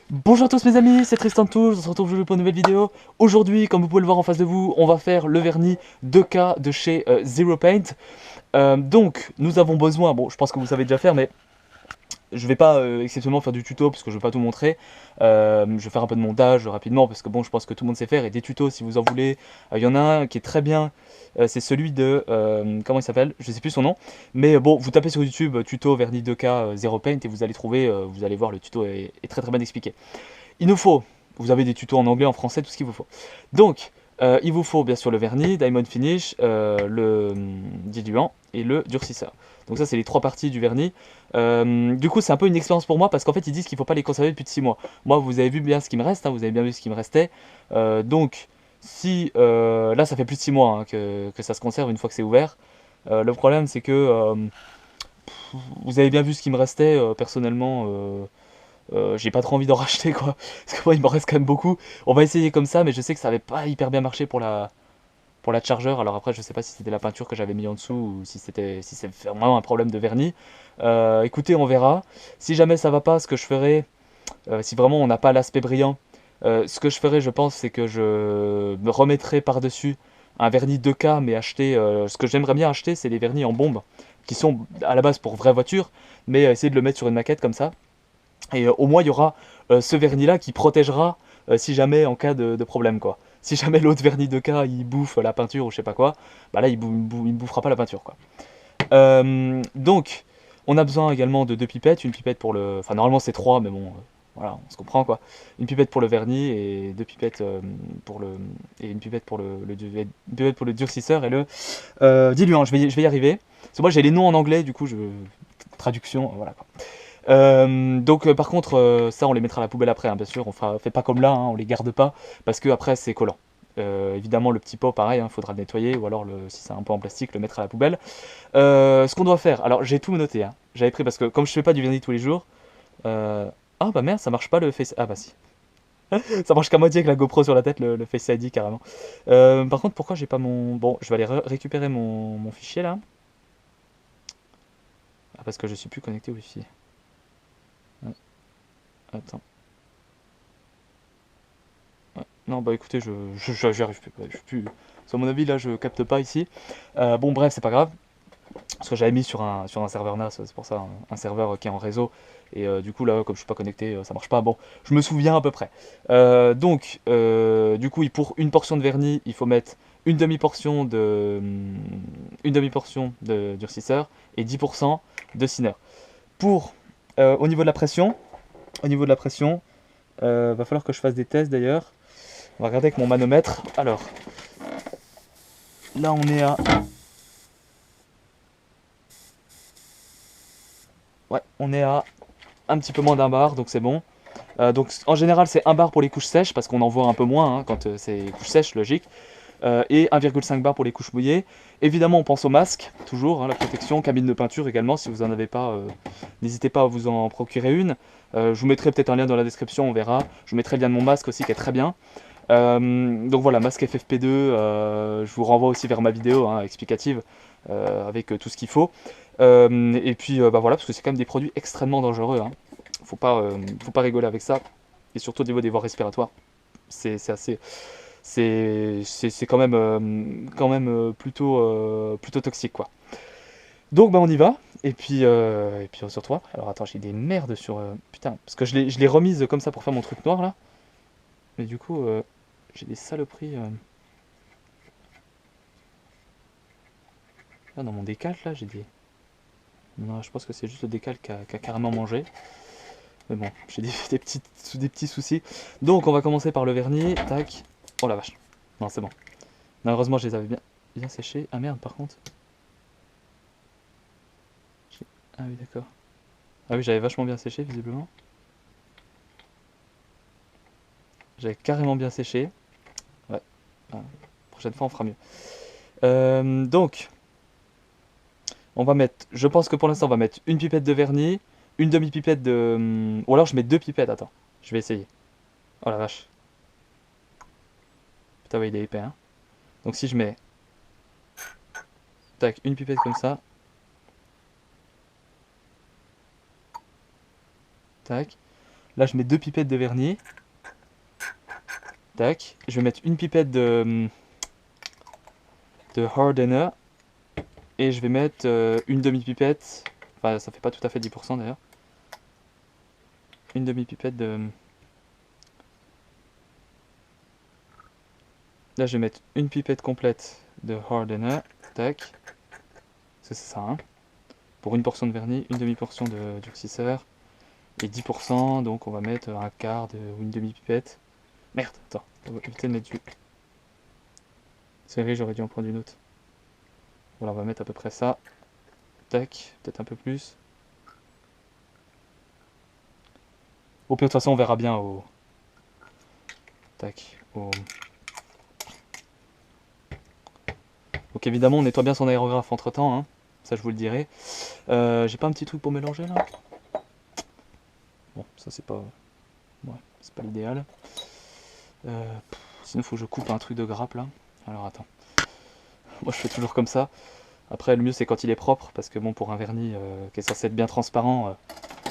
Bonjour à tous mes amis, c'est Tristan de Toulouse, on se retrouve aujourd'hui pour une nouvelle vidéo. Aujourd'hui, comme vous pouvez le voir en face de vous, on va faire le vernis 2K de chez Zero Paint. Donc, nous avons besoin, bon je pense que vous savez déjà faire, mais je vais pas exceptionnellement faire du tuto parce que je vais pas tout montrer. Je vais faire un peu de montage rapidement parce que bon, je pense que tout le monde sait faire et des tutos si vous en voulez. Il y en a un qui est très bien, c'est celui de comment il s'appelle? Je sais plus son nom. Mais bon, vous tapez sur YouTube tuto vernis 2K Zero Paint et vous allez trouver, vous allez voir le tuto est très très bien expliqué. Il nous faut, vous avez des tutos en anglais, en français, tout ce qu'il vous faut. Donc, il vous faut bien sûr le vernis, Diamond Finish, le diluant et le durcisseur. Donc ça, c'est les trois parties du vernis. Du coup, c'est un peu une expérience pour moi parce qu'en fait, ils disent qu'il ne faut pas les conserver plus de 6 mois. Moi, vous avez vu bien ce qui me reste, hein, vous avez bien vu ce qui me restait. Donc, si là, ça fait plus de 6 mois hein, que ça se conserve une fois que c'est ouvert. Le problème, c'est que vous avez bien vu ce qui me restait personnellement. J'ai pas trop envie d'en racheter quoi. Parce que moi il m'en reste quand même beaucoup. On va essayer comme ça, mais je sais que ça avait pas hyper bien marché pour la chargeur. Alors après, je sais pas si c'était la peinture que j'avais mis en dessous ou si c'est vraiment un problème de vernis. Écoutez, on verra. Si jamais ça va pas, ce que je ferai, si vraiment on n'a pas l'aspect brillant, ce que je ferai, je pense, c'est que je me remettrai par-dessus un vernis 2K, mais acheter. Ce que j'aimerais bien acheter, c'est les vernis en bombe, qui sont à la base pour vraies voitures, mais essayer de le mettre sur une maquette comme ça. Et au moins, il y aura ce vernis-là qui protégera si jamais en cas de problème, quoi. Si jamais l'autre vernis de cas il bouffe la peinture ou je sais pas quoi, bah là il ne bouffera pas la peinture, quoi. Donc, on a besoin également de deux pipettes, une pipette pour le. Enfin, normalement c'est trois, mais bon, voilà, on se comprend quoi. Une pipette pour le vernis et deux pipettes pour le. Et une pipette pour une pipette pour le durcisseur et le diluant. Je vais y arriver. Parce que moi j'ai les noms en anglais, du coup je. Traduction, voilà quoi. Donc par contre ça on les mettra à la poubelle après hein, bien sûr, fait pas comme là, hein, on les garde pas parce que après c'est collant. Évidemment le petit pot pareil, il hein, faudra le nettoyer ou alors si c'est un pot en plastique le mettre à la poubelle. Ce qu'on doit faire, alors j'ai tout noté, hein. J'avais pris parce que comme je fais pas du vernis tous les jours, ah bah merde ça marche pas le Face, ah bah si, ça marche qu'à moitié avec la GoPro sur la tête le Face ID carrément. Par contre pourquoi j'ai pas mon, bon je vais aller récupérer mon fichier là. Ah parce que je suis plus connecté au wifi. Ouais, attends. Ouais. Non, bah écoutez, j'y arrive plus. Ouais, je suis plus. Parce qu'à mon avis, là, je capte pas ici. Bon, bref, c'est pas grave. Parce que j'avais mis sur un serveur NAS, c'est pour ça, un serveur qui est en réseau. Et du coup, là, comme je suis pas connecté, ça marche pas. Bon, je me souviens à peu près. Du coup, pour une portion de vernis, il faut mettre une demi-portion de durcisseur et 10% de thinner. Pour, au niveau de la pression, au niveau de la pression, va falloir que je fasse des tests d'ailleurs. On va regarder avec mon manomètre. Alors, là on est à. Ouais, on est à un petit peu moins d'un bar, donc c'est bon. Donc en général c'est un bar pour les couches sèches, parce qu'on en voit un peu moins hein, quand c'est couches sèches, logique. Et 1,5 bar pour les couches mouillées. Évidemment on pense au masque, toujours, hein, la protection, cabine de peinture également, si vous en avez pas, n'hésitez pas à vous en procurer une. Je vous mettrai peut-être un lien dans la description, on verra. Je vous mettrai le lien de mon masque aussi qui est très bien. Donc voilà, masque FFP2, je vous renvoie aussi vers ma vidéo hein, explicative avec tout ce qu'il faut. Et puis bah voilà, parce que c'est quand même des produits extrêmement dangereux. Hein. Faut pas rigoler avec ça. Et surtout au niveau des voies respiratoires, c'est assez, c'est quand même plutôt toxique quoi. Donc bah on y va. Et puis on se retrouve après. Alors attends, j'ai des merdes sur putain, parce que je l'ai remise comme ça pour faire mon truc noir là. Mais du coup, j'ai des saloperies. Là, dans mon décal, là, j'ai des. Non, je pense que c'est juste le décal qui a carrément mangé. Mais bon, j'ai des petits soucis. Donc, on va commencer par le vernis. Tac. Oh la vache. Non, c'est bon. Malheureusement, je les avais bien séchés. Ah merde, par contre. Ah oui, d'accord. Ah oui, j'avais vachement bien séché, visiblement. J'avais carrément bien séché. Ouais. Ah, prochaine fois, on fera mieux. Donc, on va mettre, je pense que pour l'instant, on va mettre une pipette de vernis, une demi-pipette de. Ou alors je mets deux pipettes, attends. Je vais essayer. Oh la vache. Putain, ouais, il est épais, hein. Donc si je mets. Tac, une pipette comme ça. Tac. Là, je mets 2 pipettes de vernis. Tac. Je vais mettre une pipette de hardener. Et je vais mettre une demi-pipette. Enfin, ça fait pas tout à fait 10% d'ailleurs. Une demi-pipette de... Là, je vais mettre une pipette complète de hardener. Tac. Parce que c'est ça, hein. Pour une portion de vernis, une demi-portion de durcisseur. Et 10%, donc on va mettre un quart ou une demi-pipette. Merde, attends, on va éviter de mettre du... C'est vrai, j'aurais dû en prendre une autre. Voilà, on va mettre à peu près ça. Tac, peut-être un peu plus. Au pire, de toute façon, on verra bien au... Tac, au... Donc évidemment, on nettoie bien son aérographe entre-temps, hein. Ça, je vous le dirai. J'ai pas un petit truc pour mélanger, là? Bon, ça, c'est pas... Ouais, c'est pas l'idéal. Sinon, faut que je coupe un truc de grappe, là. Alors, attends. Moi, je fais toujours comme ça. Après, le mieux, c'est quand il est propre, parce que bon, pour un vernis qui est censé être bien transparent,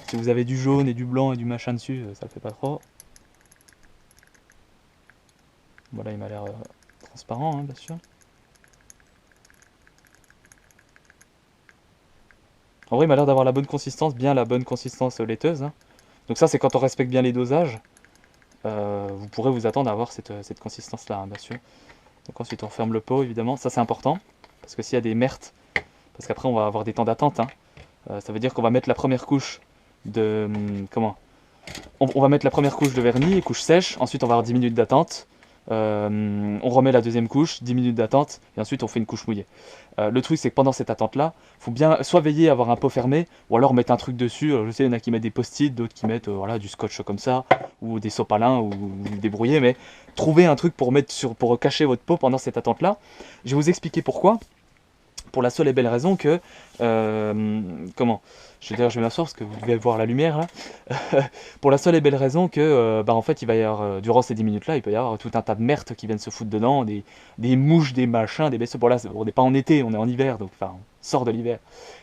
si vous avez du jaune et du blanc et du machin dessus, ça le fait pas trop. Voilà, il m'a l'air transparent, hein, bien sûr. En vrai, il m'a l'air d'avoir la bonne consistance, bien la bonne consistance laiteuse, hein. Donc ça, c'est quand on respecte bien les dosages. Vous pourrez vous attendre à avoir cette consistance-là, hein, bien sûr. Donc ensuite, on ferme le pot, évidemment. Ça, c'est important, parce que s'il y a des mertes, parce qu'après, on va avoir des temps d'attente, hein. Ça veut dire qu'on va mettre la première couche de... comment on va mettre la première couche de vernis, couche sèche. Ensuite, on va avoir 10 minutes d'attente. On remet la deuxième couche, 10 minutes d'attente, et ensuite on fait une couche mouillée. Le truc, c'est que pendant cette attente-là, faut bien soit veiller à avoir un pot fermé, ou alors mettre un truc dessus. Je sais, il y en a qui mettent des post-it, d'autres qui mettent voilà, du scotch comme ça, ou des sopalins, ou vous débrouillez, mais trouvez un truc pour pour cacher votre pot pendant cette attente-là. Je vais vous expliquer pourquoi. Pour la seule et belle raison que... comment D'ailleurs, je vais m'asseoir parce que vous devez voir la lumière là. Pour la seule et belle raison que, en fait, il va y avoir, durant ces 10 minutes-là, il peut y avoir tout un tas de merdes qui viennent se foutre dedans, des mouches, des machins, des bestioles. Bon, là, on n'est pas en été, on est en hiver, donc enfin, on sort de l'hiver,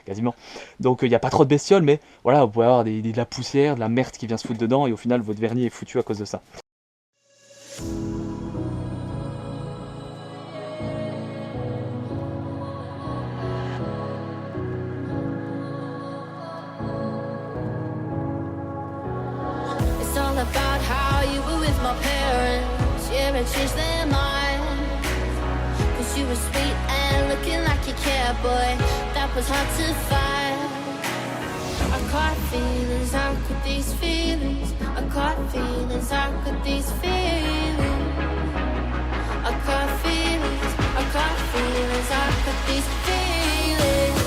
quasiment. Donc, il n'y a pas trop de bestioles, mais voilà, vous pouvez avoir de la poussière, de la merde qui vient se foutre dedans, et au final, votre vernis est foutu à cause de ça. About how you were with my parents, yeah, and changed their mind. Cause you were sweet and looking like you cared, boy, that was hard to find. I caught feelings, how could these feelings? I caught feelings, how could these feelings? I caught feelings, I caught feelings, how could these feelings?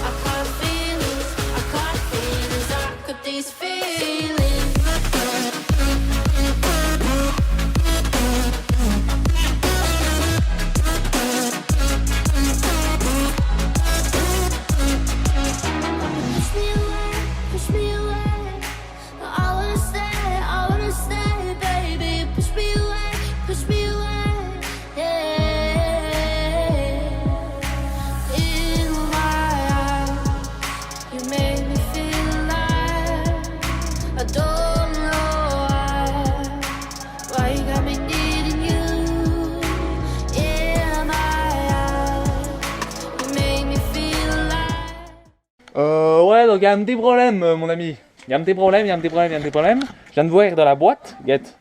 I caught feelings, I caught feelings, how could these feelings? Ouais, donc il y a un petit problème, mon ami. Il y a un petit problème, il y a un petit problème, il y a un petit problème. Je viens de voir dans la boîte, guette.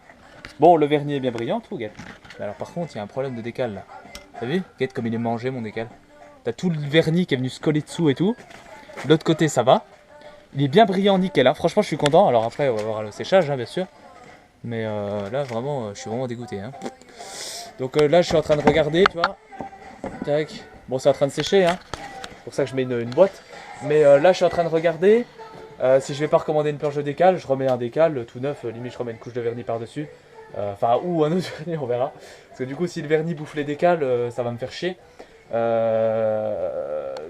Bon, le vernis est bien brillant, tout, guette. Mais alors, par contre, il y a un problème de décal, là. T'as vu? Guette comme il est mangé, mon décal. T'as tout le vernis qui est venu se coller dessous et tout. De l'autre côté, ça va. Il est bien brillant, nickel, hein. Franchement, je suis content. Alors après, on va voir le séchage, hein, bien sûr. Mais là, vraiment, je suis vraiment dégoûté, hein. Donc là, je suis en train de regarder, tu vois. Tac. Bon, c'est en train de sécher, hein. C'est pour ça que je mets une boîte. Mais là, je suis en train de regarder. Si je vais pas recommander une planche de décal, je remets un décal tout neuf. Limite, je remets une couche de vernis par-dessus. Enfin, ou un autre vernis, on verra. Parce que du coup, si le vernis bouffe les décals, ça va me faire chier.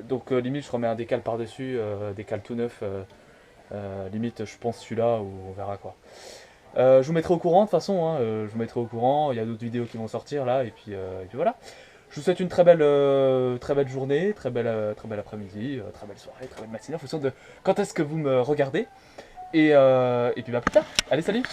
Donc, limite, je remets un décal par-dessus. Décal tout neuf. Limite, je pense celui-là, ou on verra quoi. Je vous mettrai au courant de toute façon. Hein, je vous mettrai au courant. Il y a d'autres vidéos qui vont sortir là. Et puis voilà. Je vous souhaite une très belle journée, très belle après-midi, très belle soirée, très belle matinée, en fonction de quand est-ce que vous me regardez. Et puis bah plus tard. Allez, salut!